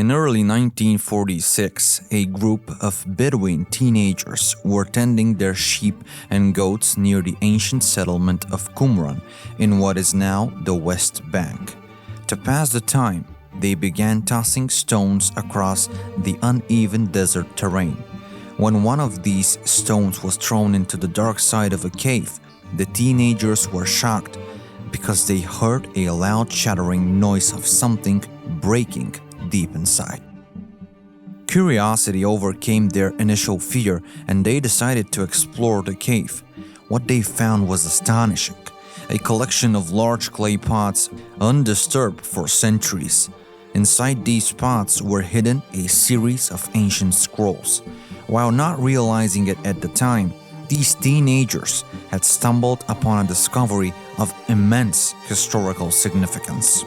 In early 1946, a group of Bedouin teenagers were tending their sheep and goats near the ancient settlement of Qumran in what is now the West Bank. To pass the time, they began tossing stones across the uneven desert terrain. When one of these stones was thrown into the dark side of a cave, the teenagers were shocked because they heard a loud shattering noise of something breaking deep inside. Curiosity overcame their initial fear and they decided to explore the cave. What they found was astonishing. A collection of large clay pots, undisturbed for centuries. Inside these pots were hidden a series of ancient scrolls. While not realizing it at the time, these teenagers had stumbled upon a discovery of immense historical significance.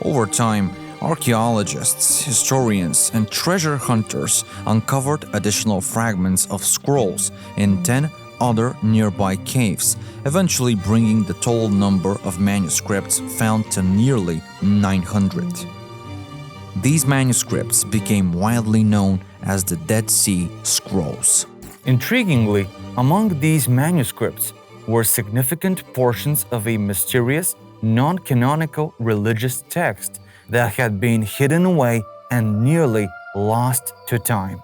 Over time, archaeologists, historians, and treasure hunters uncovered additional fragments of scrolls in 10 other nearby caves, eventually bringing the total number of manuscripts found to nearly 900. These manuscripts became widely known as the Dead Sea Scrolls. Intriguingly, among these manuscripts were significant portions of a mysterious, non-canonical religious text that had been hidden away and nearly lost to time.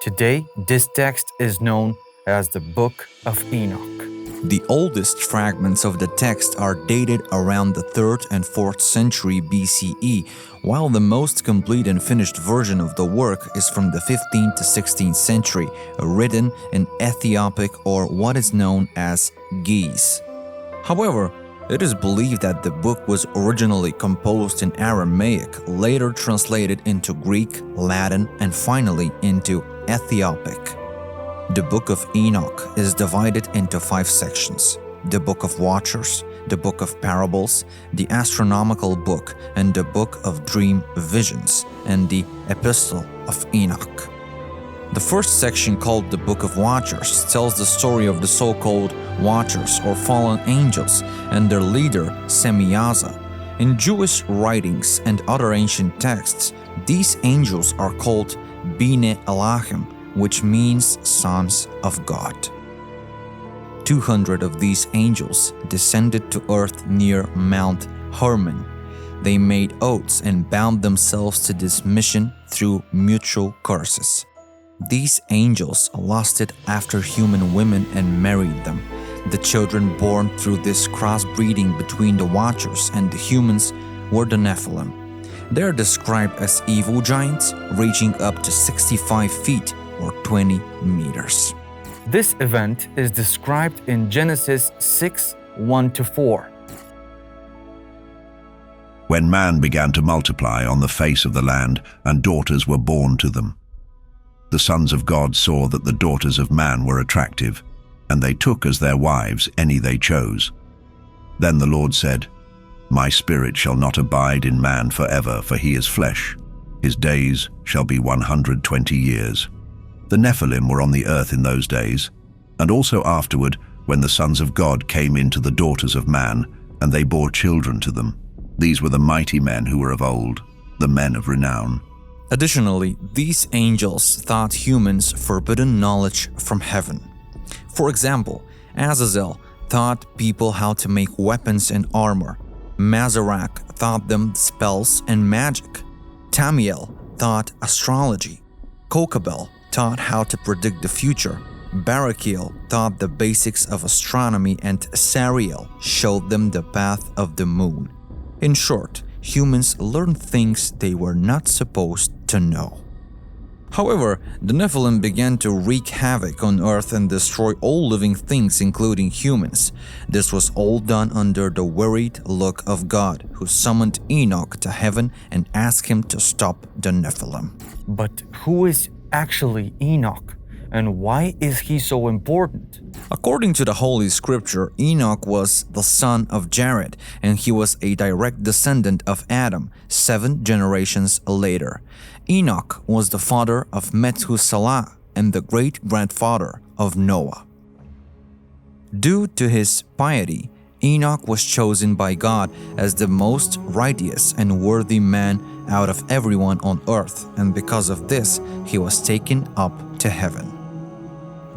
Today, this text is known as the Book of Enoch. The oldest fragments of the text are dated around the 3rd and 4th century BCE, while the most complete and finished version of the work is from the 15th to 16th century, written in Ethiopic or what is known as Ge'ez. However, it is believed that the book was originally composed in Aramaic, later translated into Greek, Latin, and finally into Ethiopic. The Book of Enoch is divided into 5 sections: the Book of Watchers, the Book of Parables, the Astronomical Book, and the Book of Dream Visions, and the Epistle of Enoch. The first section, called the Book of Watchers, tells the story of the so-called Watchers or fallen angels and their leader, Semyaza. In Jewish writings and other ancient texts, these angels are called Bnei Elohim, which means sons of God. 200 of these angels descended to earth near Mount Hermon. They made oaths and bound themselves to this mission through mutual curses. These angels lusted after human women and married them. The children born through this crossbreeding between the Watchers and the humans were the Nephilim. They are described as evil giants reaching up to 65 feet or 20 meters. This event is described in Genesis 6:1-4. When man began to multiply on the face of the land, and daughters were born to them, the sons of God saw that the daughters of man were attractive, and they took as their wives any they chose. Then the Lord said, "My spirit shall not abide in man forever, for he is flesh. His days shall be 120 years. The Nephilim were on the earth in those days, and also afterward, when the sons of God came into the daughters of man, and they bore children to them. These were the mighty men who were of old, the men of renown." Additionally, these angels taught humans forbidden knowledge from heaven. For example, Azazel taught people how to make weapons and armor. Mazarach taught them spells and magic. Tamiel taught astrology. Kokabel taught how to predict the future. Barakiel taught the basics of astronomy, and Sariel showed them the path of the moon. In short, humans learned things they were not supposed to know. However, the Nephilim began to wreak havoc on Earth and destroy all living things, including humans. This was all done under the worried look of God, who summoned Enoch to heaven and asked him to stop the Nephilim. But who is actually Enoch, and why is he so important? According to the Holy Scripture, Enoch was the son of Jared, and he was a direct descendant of Adam 7 generations later. Enoch was the father of Methuselah and the great-grandfather of Noah. Due to his piety, Enoch was chosen by God as the most righteous and worthy man out of everyone on earth, and because of this, he was taken up to heaven.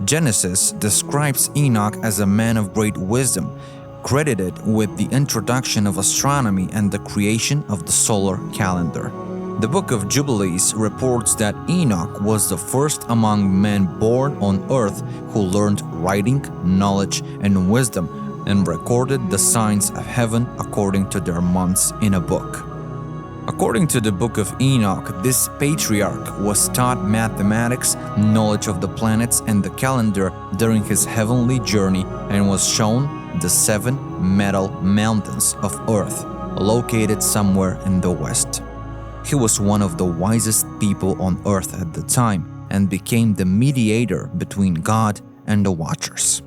Genesis describes Enoch as a man of great wisdom, credited with the introduction of astronomy and the creation of the solar calendar. The Book of Jubilees reports that Enoch was the first among men born on earth who learned writing, knowledge, and wisdom, and recorded the signs of heaven according to their months in a book. According to the Book of Enoch, this patriarch was taught mathematics, knowledge of the planets, and the calendar during his heavenly journey and was shown the 7 metal mountains of earth, located somewhere in the west. He was one of the wisest people on earth at the time and became the mediator between God and the Watchers.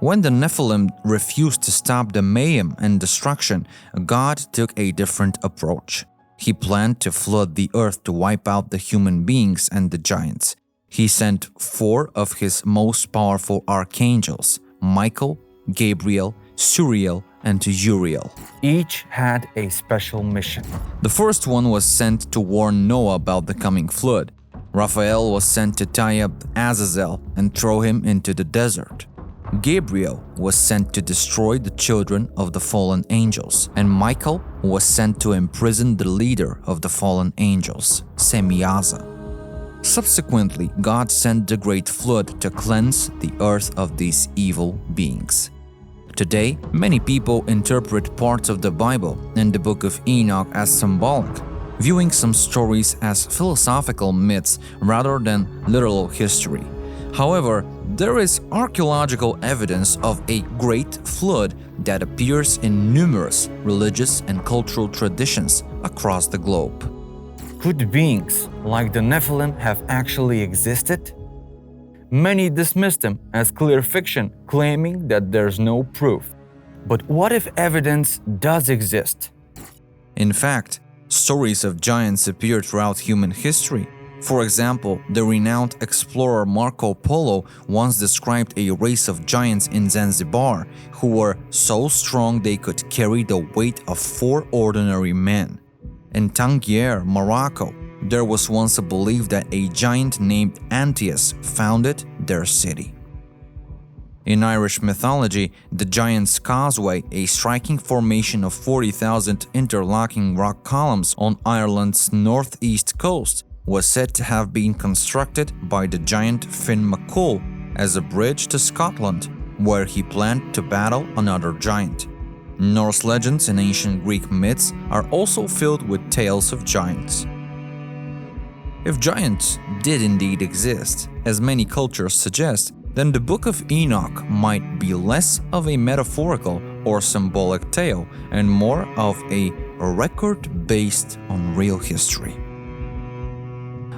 When the Nephilim refused to stop the mayhem and destruction, God took a different approach. He planned to flood the earth to wipe out the human beings and the giants. He sent 4 of his most powerful archangels, Michael, Gabriel, Suriel, and Uriel. Each had a special mission. The first one was sent to warn Noah about the coming flood. Raphael was sent to tie up Azazel and throw him into the desert. Gabriel was sent to destroy the children of the fallen angels, and Michael was sent to imprison the leader of the fallen angels, Semyaza. Subsequently, God sent the great flood to cleanse the earth of these evil beings. Today, many people interpret parts of the Bible and the Book of Enoch as symbolic, viewing some stories as philosophical myths rather than literal history. However, there is archaeological evidence of a great flood that appears in numerous religious and cultural traditions across the globe. Could beings like the Nephilim have actually existed? Many dismiss them as clear fiction, claiming that there's no proof. But what if evidence does exist? In fact, stories of giants appear throughout human history. For example, the renowned explorer Marco Polo once described a race of giants in Zanzibar who were so strong they could carry the weight of 4 ordinary men. In Tangier, Morocco, there was once a belief that a giant named Antaeus founded their city. In Irish mythology, the Giant's Causeway, a striking formation of 40,000 interlocking rock columns on Ireland's northeast coast, was said to have been constructed by the giant Finn McCool as a bridge to Scotland, where he planned to battle another giant. Norse legends and ancient Greek myths are also filled with tales of giants. If giants did indeed exist, as many cultures suggest, then the Book of Enoch might be less of a metaphorical or symbolic tale and more of a record based on real history.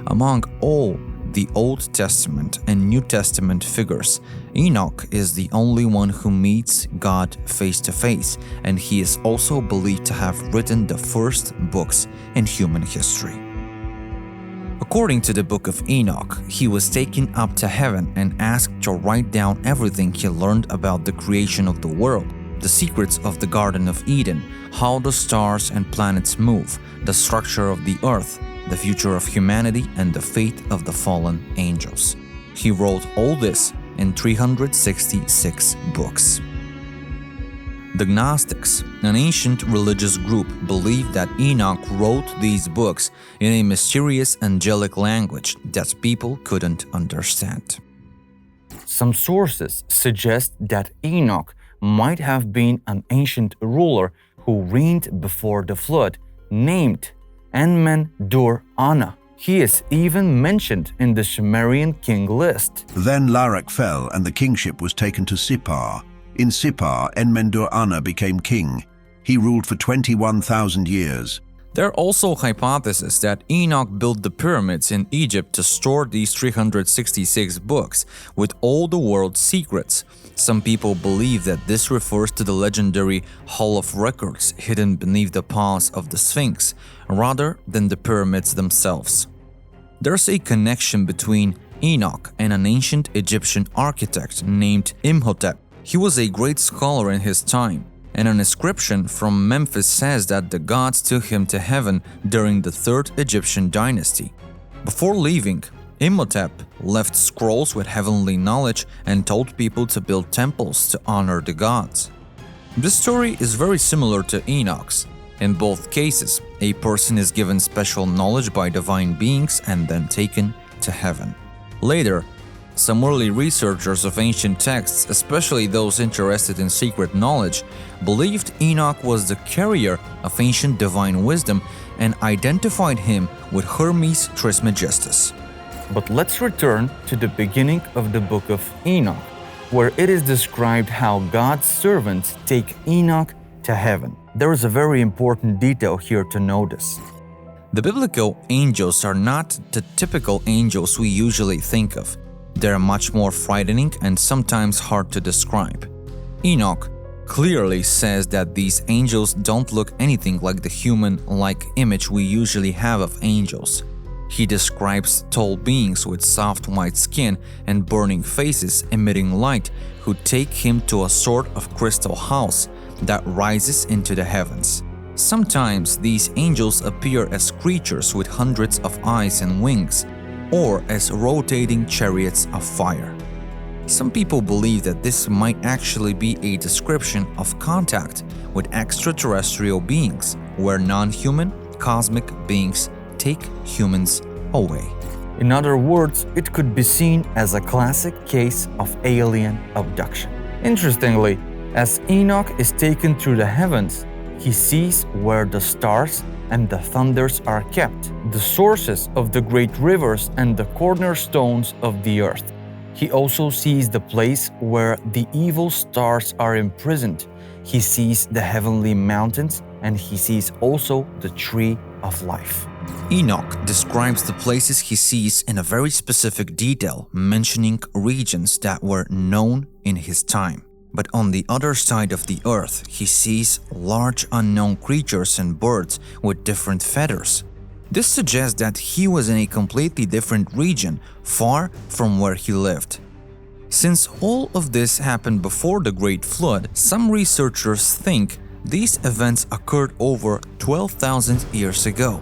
Among all the Old Testament and New Testament figures, Enoch is the only one who meets God face to face, and he is also believed to have written the first books in human history. According to the Book of Enoch, he was taken up to heaven and asked to write down everything he learned about the creation of the world, the secrets of the Garden of Eden, how the stars and planets move, the structure of the earth, the future of humanity, and the fate of the fallen angels. He wrote all this in 366 books. The Gnostics, an ancient religious group, believed that Enoch wrote these books in a mysterious angelic language that people couldn't understand. Some sources suggest that Enoch might have been an ancient ruler who reigned before the flood, named Enmen-dur-Ana. He is even mentioned in the Sumerian king list. Then Larak fell and the kingship was taken to Sippar. In Sippar, Enmen-dur-Ana became king. He ruled for 21,000 years. There are also hypotheses that Enoch built the pyramids in Egypt to store these 366 books with all the world's secrets. Some people believe that this refers to the legendary Hall of Records hidden beneath the paws of the Sphinx, rather than the pyramids themselves. There's a connection between Enoch and an ancient Egyptian architect named Imhotep, He was a great scholar in his time, and an inscription from Memphis says that the gods took him to heaven during the 3rd Egyptian dynasty. Before leaving, Imhotep left scrolls with heavenly knowledge and told people to build temples to honor the gods. This story is very similar to Enoch's. In both cases, a person is given special knowledge by divine beings and then taken to heaven. Later, some early researchers of ancient texts, especially those interested in secret knowledge, believed Enoch was the carrier of ancient divine wisdom and identified him with Hermes Trismegistus. But let's return to the beginning of the book of Enoch, where it is described how God's servants take Enoch to heaven. There is a very important detail here to notice. The biblical angels are not the typical angels we usually think of. They're much more frightening and sometimes hard to describe. Enoch clearly says that these angels don't look anything like the human-like image we usually have of angels. He describes tall beings with soft white skin and burning faces emitting light who take him to a sort of crystal house that rises into the heavens. Sometimes these angels appear as creatures with hundreds of eyes and wings, or as rotating chariots of fire. Some people believe that this might actually be a description of contact with extraterrestrial beings, where non-human, cosmic beings take humans away. In other words, it could be seen as a classic case of alien abduction. Interestingly, as Enoch is taken through the heavens, he sees where the stars and the thunders are kept, the sources of the great rivers and the cornerstones of the earth. He also sees the place where the evil stars are imprisoned. He sees the heavenly mountains, and he sees also the tree of life. Enoch describes the places he sees in a very specific detail, mentioning regions that were known in his time. But on the other side of the earth, he sees large unknown creatures and birds with different feathers. This suggests that he was in a completely different region, far from where he lived. Since all of this happened before the Great Flood, some researchers think these events occurred over 12,000 years ago.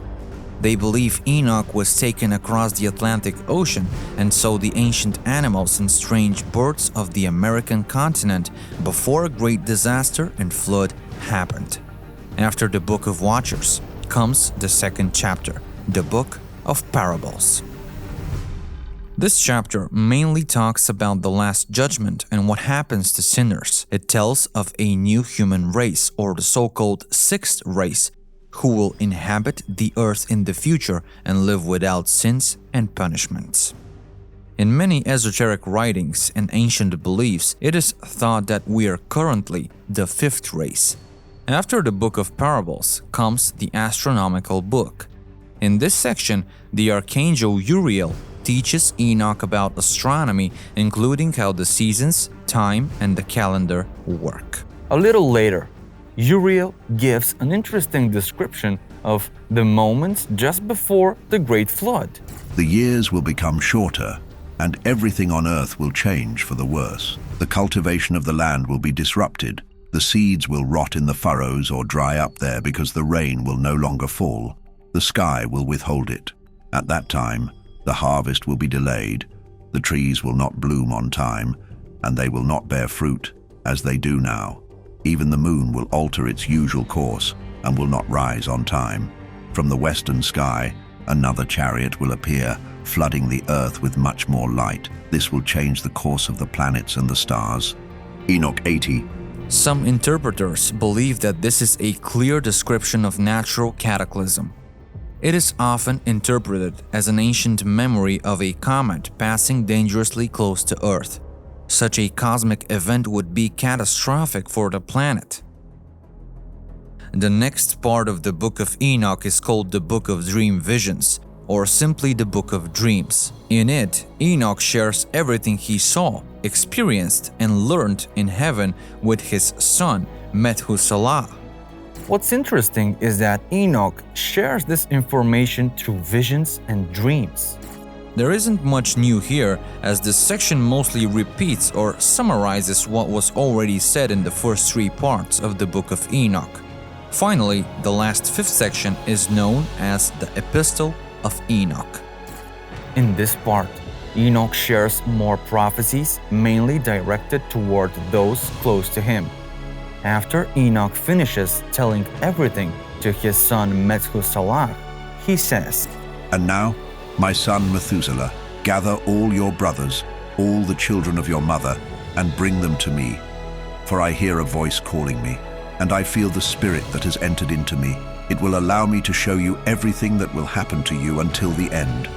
They believe Enoch was taken across the Atlantic Ocean and saw the ancient animals and strange birds of the American continent before a great disaster and flood happened. After the Book of Watchers comes the 2nd chapter, the Book of Parables. This chapter mainly talks about the Last Judgment and what happens to sinners. It tells of a new human race, or the so-called 6th race, who will inhabit the earth in the future and live without sins and punishments. In many esoteric writings and ancient beliefs, it is thought that we are currently the 5th race. After the Book of Parables comes the astronomical book. In this section, the Archangel Uriel teaches Enoch about astronomy, including how the seasons, time, and the calendar work. A little later, Uriel gives an interesting description of the moments just before the Great Flood. The years will become shorter, and everything on earth will change for the worse. The cultivation of the land will be disrupted. The seeds will rot in the furrows or dry up there because the rain will no longer fall. The sky will withhold it. At that time, the harvest will be delayed. The trees will not bloom on time, and they will not bear fruit as they do now. Even the moon will alter its usual course and will not rise on time. From the western sky, another chariot will appear, flooding the earth with much more light. This will change the course of the planets and the stars. Enoch 80. Some interpreters believe that this is a clear description of natural cataclysm. It is often interpreted as an ancient memory of a comet passing dangerously close to Earth. Such a cosmic event would be catastrophic for the planet. The next part of the Book of Enoch is called the Book of Dream Visions, or simply the Book of Dreams. In it, Enoch shares everything he saw, experienced, and learned in heaven with his son, Methuselah. What's interesting is that Enoch shares this information through visions and dreams. There isn't much new here, as this section mostly repeats or summarizes what was already said in the first three parts of the Book of Enoch. Finally, the last fifth section is known as the Epistle of Enoch. In this part, Enoch shares more prophecies mainly directed toward those close to him. After Enoch finishes telling everything to his son Methuselah, he says, And now, my son Methuselah, gather all your brothers, all the children of your mother, and bring them to me. For I hear a voice calling me, and I feel the Spirit that has entered into me. It will allow me to show you everything that will happen to you until the end.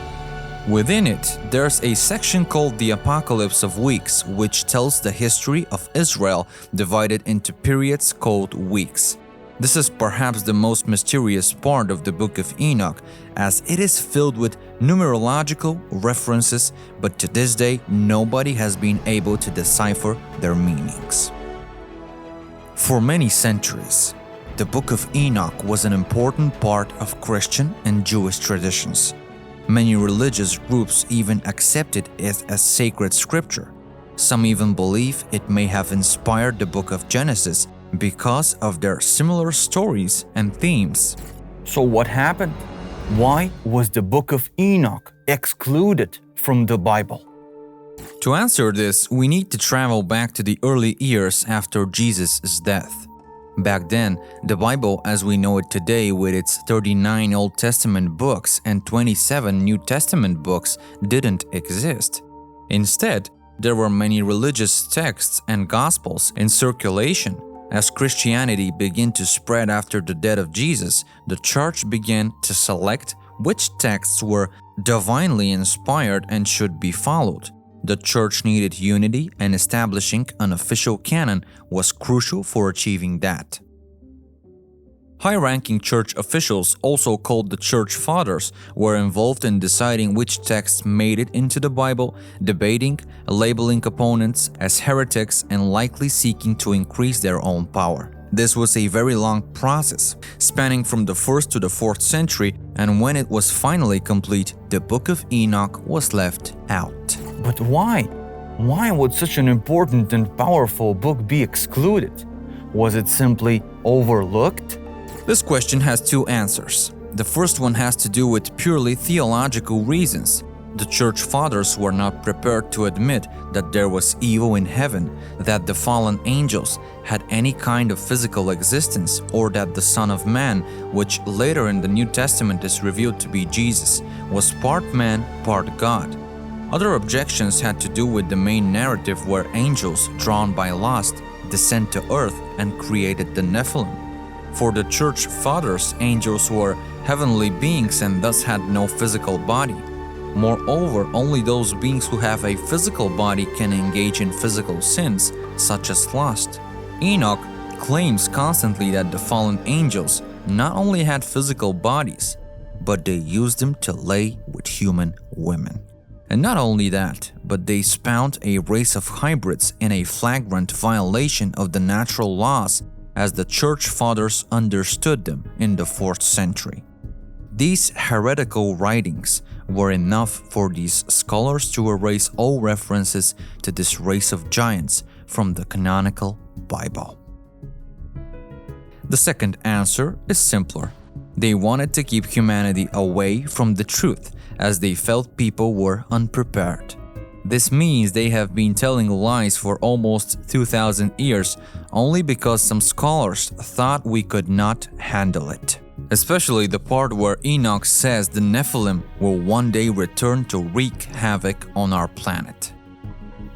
Within it, there's a section called the Apocalypse of Weeks, which tells the history of Israel divided into periods called weeks. This is perhaps the most mysterious part of the Book of Enoch, as it is filled with numerological references, but to this day nobody has been able to decipher their meanings. For many centuries, the Book of Enoch was an important part of Christian and Jewish traditions. Many religious groups even accepted it as sacred scripture. Some even believe it may have inspired the Book of Genesis because of their similar stories and themes. So what happened? Why was the Book of Enoch excluded from the Bible? To answer this, we need to travel back to the early years after Jesus' death. Back then, the Bible as we know it today, with its 39 Old Testament books and 27 New Testament books, didn't exist. Instead, there were many religious texts and gospels in circulation. As Christianity began to spread after the death of Jesus, the church began to select which texts were divinely inspired and should be followed. The church needed unity, and establishing an official canon was crucial for achieving that. High-ranking church officials, also called the Church Fathers, were involved in deciding which texts made it into the Bible, debating, labeling opponents as heretics, and likely seeking to increase their own power. This was a very long process, spanning from the 1st to the 4th century, and when it was finally complete, the Book of Enoch was left out. But why? Why would such an important and powerful book be excluded? Was it simply overlooked? This question has two answers. The first one has to do with purely theological reasons. The Church Fathers were not prepared to admit that there was evil in heaven, that the fallen angels had any kind of physical existence, or that the Son of Man, which later in the New Testament is revealed to be Jesus, was part man, part God. Other objections had to do with the main narrative where angels, drawn by lust, descend to earth and created the Nephilim. For the Church Fathers, angels were heavenly beings and thus had no physical body. Moreover, only those beings who have a physical body can engage in physical sins, such as lust. Enoch claims constantly that the fallen angels not only had physical bodies, but they used them to lay with human women. And not only that, but they spawned a race of hybrids in a flagrant violation of the natural laws as the Church Fathers understood them in the 4th century. These heretical writings were enough for these scholars to erase all references to this race of giants from the canonical Bible. The second answer is simpler. They wanted to keep humanity away from the truth, as they felt people were unprepared. This means they have been telling lies for almost 2,000 years only because some scholars thought we could not handle it. Especially the part where Enoch says the Nephilim will one day return to wreak havoc on our planet.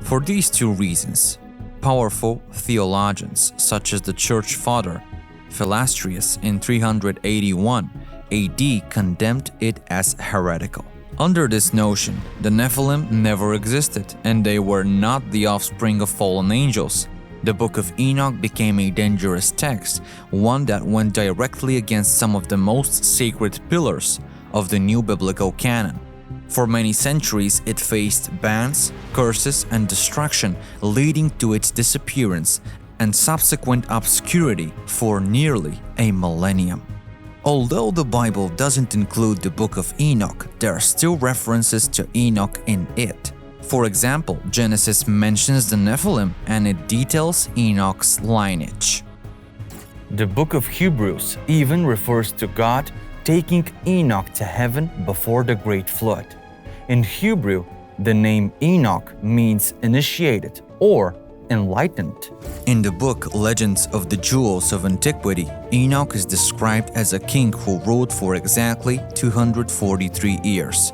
For these two reasons, powerful theologians such as the Church Father Philastrius in 381 AD condemned it as heretical. Under this notion, the Nephilim never existed and they were not the offspring of fallen angels. The Book of Enoch became a dangerous text, one that went directly against some of the most sacred pillars of the new biblical canon. For many centuries, it faced bans, curses, and destruction, leading to its disappearance and subsequent obscurity for nearly a millennium. Although the Bible doesn't include the book of Enoch, there are still references to Enoch in it. For example, Genesis mentions the Nephilim and it details Enoch's lineage. The book of Hebrews even refers to God taking Enoch to heaven before the great flood. In Hebrew, the name Enoch means initiated or enlightened. In the book Legends of the Jewels of Antiquity, Enoch is described as a king who ruled for exactly 243 years.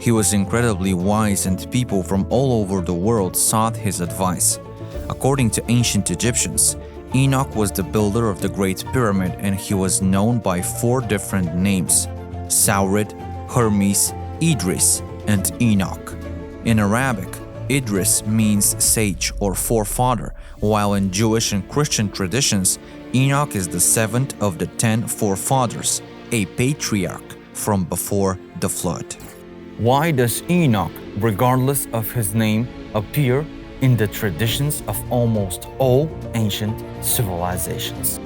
He was incredibly wise and people from all over the world sought his advice. According to ancient Egyptians, Enoch was the builder of the Great Pyramid and he was known by 4 different names: Saurid, Hermes, Idris, and Enoch. In Arabic, Idris means sage or forefather, while in Jewish and Christian traditions, Enoch is the 7th of the 10 forefathers, a patriarch from before the flood. Why does Enoch, regardless of his name, appear in the traditions of almost all ancient civilizations?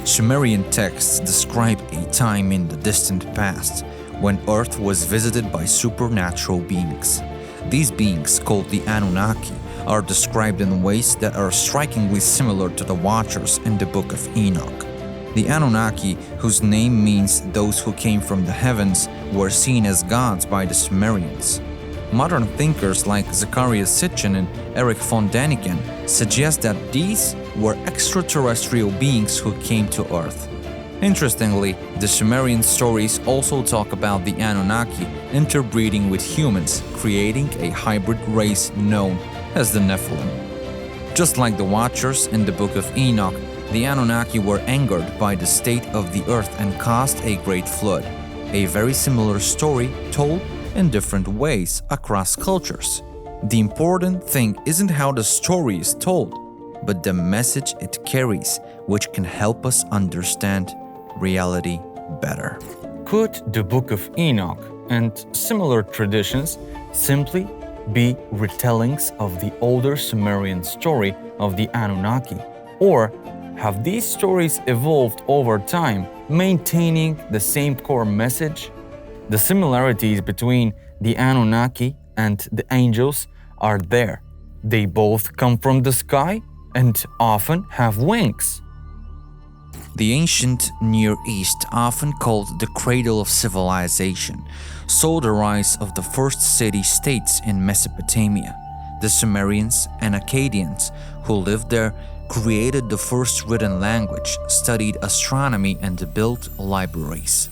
Sumerian texts describe a time in the distant past when Earth was visited by supernatural beings. These beings, called the Anunnaki, are described in ways that are strikingly similar to the Watchers in the Book of Enoch. The Anunnaki, whose name means those who came from the heavens, were seen as gods by the Sumerians. Modern thinkers like Zecharia Sitchin and Erich von Däniken suggest that these were extraterrestrial beings who came to Earth. Interestingly, the Sumerian stories also talk about the Anunnaki interbreeding with humans, creating a hybrid race known as the Nephilim. Just like the Watchers in the Book of Enoch, the Anunnaki were angered by the state of the earth and caused a great flood, a very similar story told in different ways across cultures. The important thing isn't how the story is told, but the message it carries, which can help us understand reality better. Could the Book of Enoch and similar traditions simply be retellings of the older Sumerian story of the Anunnaki? Or have these stories evolved over time, maintaining the same core message? The similarities between the Anunnaki and the angels are there. They both come from the sky and often have wings. The ancient Near East, often called the cradle of civilization, saw the rise of the first city-states in Mesopotamia. The Sumerians and Akkadians who lived there created the first written language, studied astronomy, and built libraries.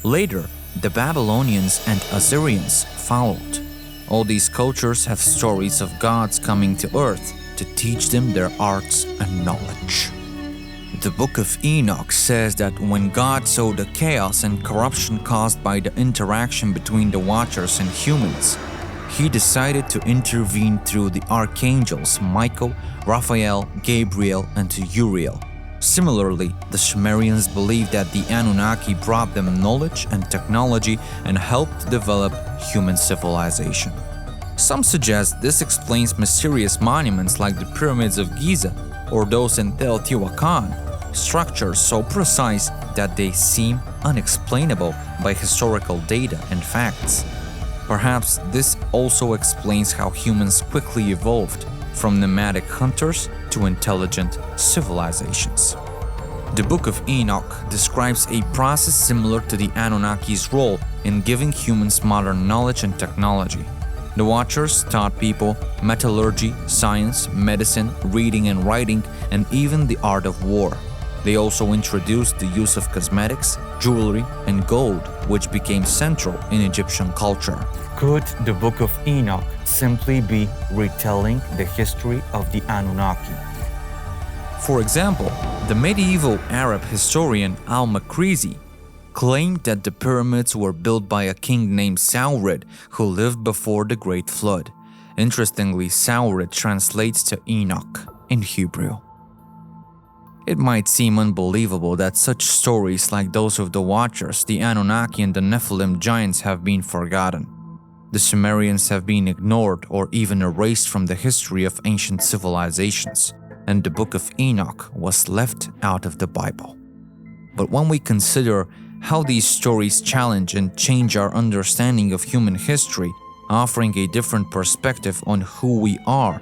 Later, the Babylonians and Assyrians followed. All these cultures have stories of gods coming to earth to teach them their arts and knowledge. The Book of Enoch says that when God saw the chaos and corruption caused by the interaction between the Watchers and humans, he decided to intervene through the archangels Michael, Raphael, Gabriel, and Uriel. Similarly, the Sumerians believed that the Anunnaki brought them knowledge and technology and helped develop human civilization. Some suggest this explains mysterious monuments like the pyramids of Giza or those in Teotihuacan, structures so precise that they seem unexplainable by historical data and facts. Perhaps this also explains how humans quickly evolved from nomadic hunters to intelligent civilizations. The Book of Enoch describes a process similar to the Anunnaki's role in giving humans modern knowledge and technology. The Watchers taught people metallurgy, science, medicine, reading and writing, and even the art of war. They also introduced the use of cosmetics, jewelry, and gold, which became central in Egyptian culture. Could the Book of Enoch simply be retelling the history of the Anunnaki? For example, the medieval Arab historian al-Makrizi claimed that the pyramids were built by a king named Saurid who lived before the Great Flood. Interestingly, Saurid translates to Enoch in Hebrew. It might seem unbelievable that such stories like those of the Watchers, the Anunnaki, and the Nephilim giants have been forgotten. The Sumerians have been ignored or even erased from the history of ancient civilizations, and the Book of Enoch was left out of the Bible. But when we consider how these stories challenge and change our understanding of human history, offering a different perspective on who we are,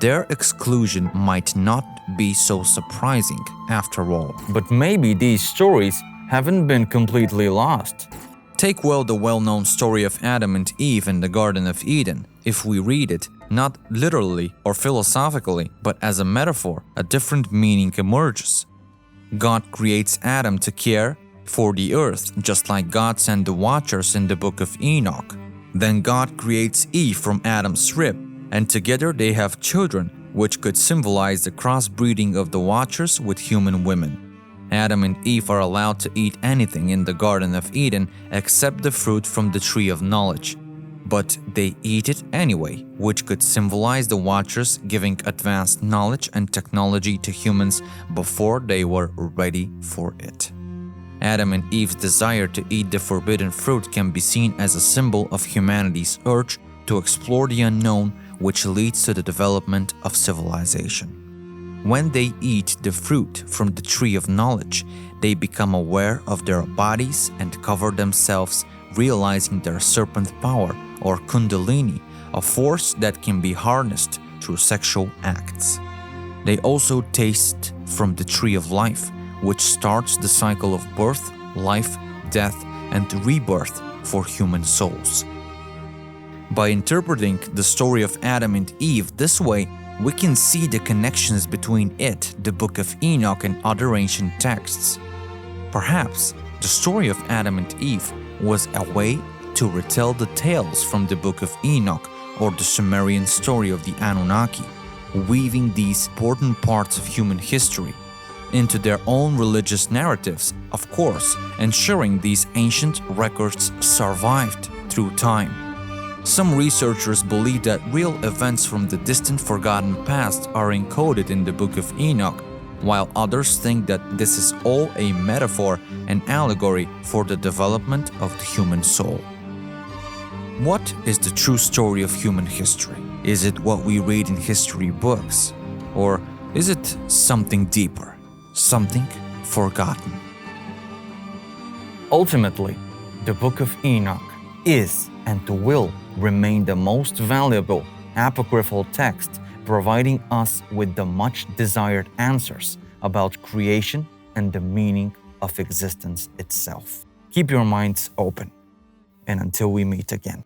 their exclusion might not be so surprising after all. But maybe these stories haven't been completely lost. Take the well-known story of Adam and Eve in the Garden of Eden. If we read it, not literally or philosophically, but as a metaphor, a different meaning emerges. God creates Adam to care for the earth, just like God sent the Watchers in the book of Enoch. Then God creates Eve from Adam's rib, and together they have children, which could symbolize the crossbreeding of the Watchers with human women. Adam and Eve are allowed to eat anything in the Garden of Eden except the fruit from the tree of knowledge. But they eat it anyway, which could symbolize the Watchers giving advanced knowledge and technology to humans before they were ready for it. Adam and Eve's desire to eat the forbidden fruit can be seen as a symbol of humanity's urge to explore the unknown, which leads to the development of civilization. When they eat the fruit from the tree of knowledge, they become aware of their bodies and cover themselves, realizing their serpent power, or kundalini, a force that can be harnessed through sexual acts. They also taste from the tree of life, which starts the cycle of birth, life, death, and rebirth for human souls. By interpreting the story of Adam and Eve this way, we can see the connections between it, the Book of Enoch, and other ancient texts. Perhaps the story of Adam and Eve was a way to retell the tales from the Book of Enoch or the Sumerian story of the Anunnaki, weaving these important parts of human history into their own religious narratives, of course, ensuring these ancient records survived through time. Some researchers believe that real events from the distant forgotten past are encoded in the Book of Enoch, while others think that this is all a metaphor and allegory for the development of the human soul. What is the true story of human history? Is it what we read in history books? Or is it something deeper, something forgotten? Ultimately, the Book of Enoch is and will remain the most valuable apocryphal text, providing us with the much desired answers about creation and the meaning of existence itself. Keep your minds open, and until we meet again.